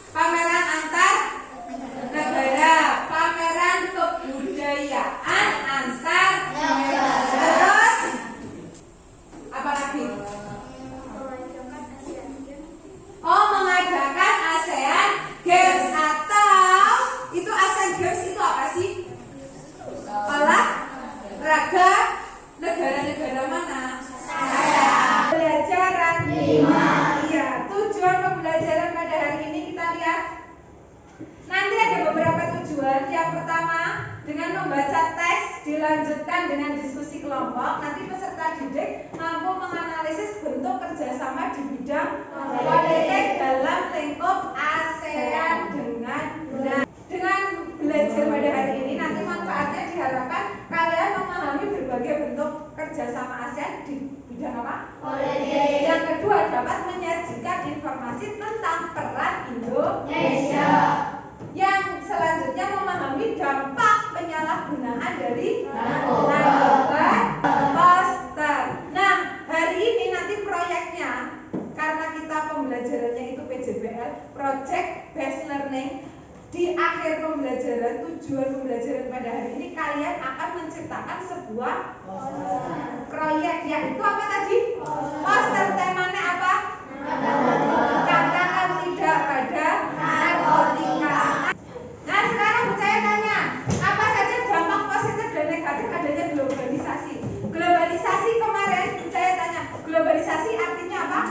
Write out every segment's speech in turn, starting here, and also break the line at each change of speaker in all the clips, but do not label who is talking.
Pameran antar negara, pameran kebudayaan antar negara. Terus apa lagi? Oh, mengadakan ASEAN Games, atau itu ASEAN Games itu apa sih? Olahraga negara-negara mana? ASEAN. Pembelajaran 5. Iya, tujuan pembelajaran pada hari ini kita lihat. Nanti ada beberapa tujuan. Yang pertama, dengan membaca teks dilanjutkan dengan diskusi kelompok. Nanti peserta didik mampu menganalisis bentuk kerjasama di bidang politik dalam lingkup ASEAN dengan benar. Dengan belajar pada hari ini, nanti manfaatnya diharapkan kalian memahami berbagai bentuk kerjasama ASEAN di bidang apa? Politik. Yang kedua, dapat menyajikan informasi tentang peran Indonesia. Yang selanjutnya, memahami dampak penyalahgunaan dari narkoba poster. Nah, hari ini nanti proyeknya, karena kita pembelajarannya itu PJBL, Project Based Learning. Di akhir pembelajaran, tujuan pembelajaran pada hari ini, kalian akan menciptakan sebuah proyek, yaitu apa tadi? Poster. Temanya apa? Katakan tidak pada narkotika. Nah, sekarang saya tanya, apa saja dampak positif dan negatif adanya globalisasi? Globalisasi kemarin saya tanya, globalisasi artinya apa?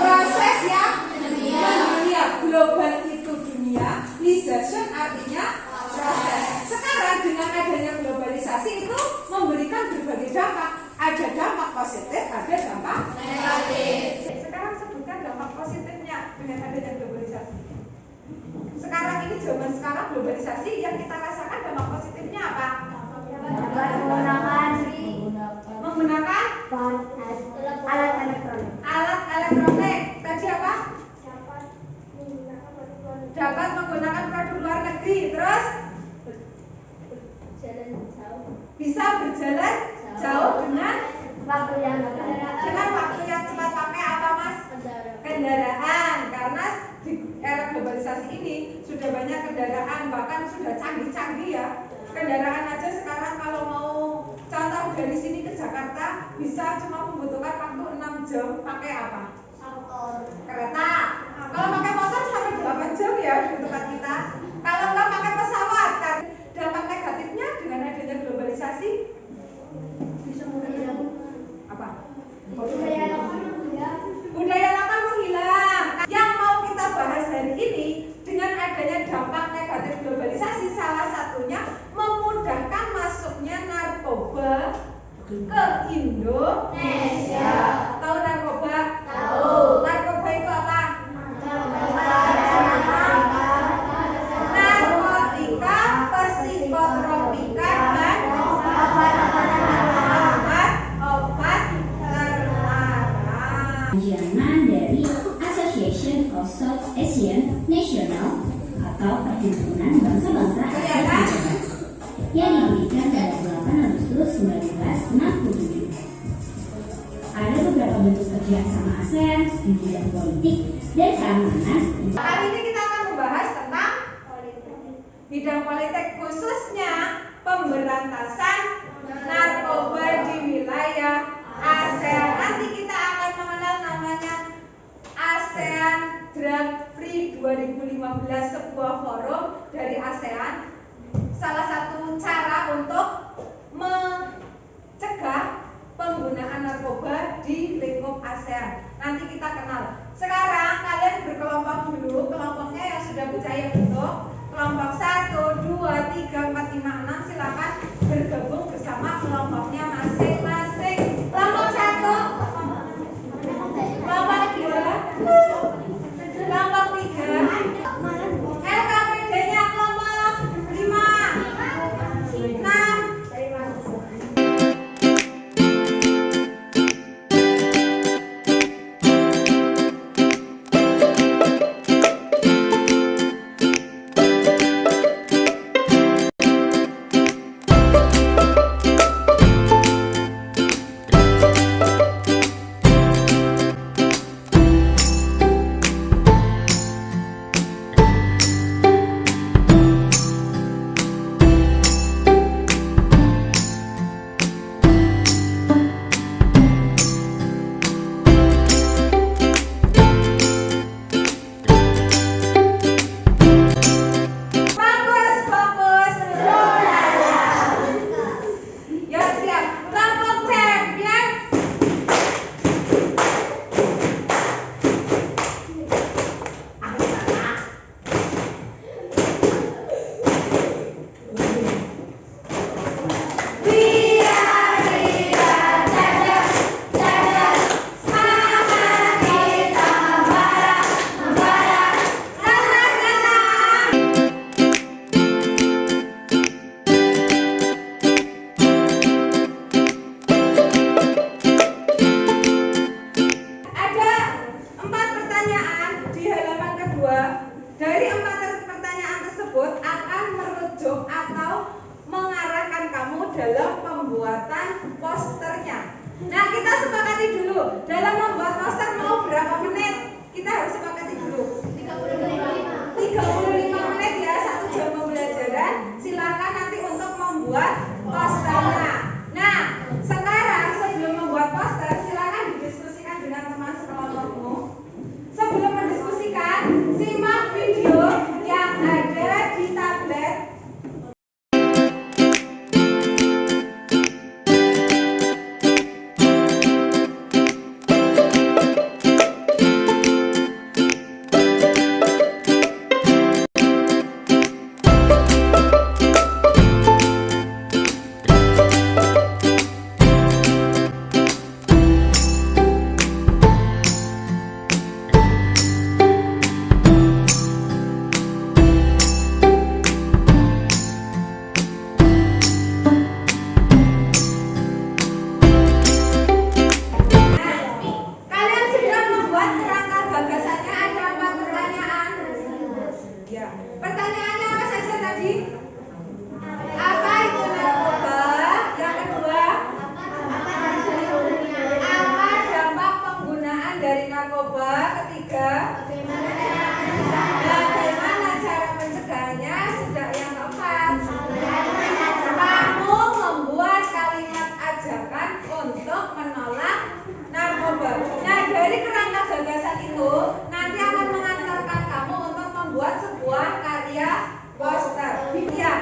Proses yang mendunia. Global itu dunia, globalization artinya proses. Sekarang dengan adanya globalisasi itu memberikan berbagai dampak. Ada dampak positif, ada dampak negatif. Sekarang sebutkan dampak positifnya dengan adanya globalisasi. Sekarang ini zaman sekarang globalisasi yang kita rasakan dampak positifnya apa? Menggunakan alat elektronik. Alat elektronik. Tadi apa? Dapat menggunakan produk luar negeri. Terus bisa berjalan jauh dengan waktu yang cepat. Pakai apa, Mas? Kendaraan. Karena di era globalisasi ini sudah banyak kendaraan, bahkan sudah canggih-canggih ya. Kendaraan aja sekarang kalau mau contoh dari sini ke Jakarta bisa cuma membutuhkan waktu 6 jam. Pakai apa? Kereta. Kalau pakai motor sampai 8 jam ya di tempat kita. Kalau nggak pakai pesawat ke Indonesia. Tahu narkoba? Tahu. Narkoba itu apa? Narkotika, psikotropika, dan obat terlarang.
Jangan dari Association of South Asian National atau Perhimpunan Bangsa-Bangsa Asia Tenggara yang didirikan pada 8 Agustus 1967. Ada beberapa bentuk kerjasama ASEAN di bidang politik dan keamanan.
Kali ini kita akan membahas tentang bidang politik, khususnya pemberantasan narkoba di wilayah ASEAN. Nanti kita akan mengenal namanya ASEAN Drug Free 2015, sebuah forum dari ASEAN. Salah satu cara untuk mencegah penggunaan narkoba di lingkup ASEAN. Nanti kita kenal. Sekarang kalian berkelompok dulu, kelompoknya yang sudah saya bentuk. Kelompok 1, 2, 3, 4, 5, 6 silakan bergabung bersama kelompoknya masing-masing. Kelompok 1, kelompok 2, kelompok 3, LKPD-nya kelompok 5, 6. Dari 4 pertanyaan tersebut akan merujuk atau mengarahkan kamu dalam pembuatan posternya. Nah, kita sepakati dulu. Dalam membuat poster mau berapa menit? Kita harus sepakati dulu. 35 menit ya, 1 jam pembelajaran. Silakan nanti untuk membuat posternya. Nah, sekarang sebelum membuat poster, silakan didiskusikan dengan teman sekelompokmu. Sebelum mendiskusikan, simak video yang ada di tablet. Pertanyaannya apa saja tadi? Apa itu narkoba? Yang kedua, apa dampak penggunaan dari narkoba? Ketiga, bagaimana cara pencegahannya? Sudah yang keempat, kamu membuat kalimat ajakan untuk menolak narkoba. Nah, dari kerangka gagasan itu nanti akan mengantarkan kamu untuk membuat sebuah karya poster. Ya,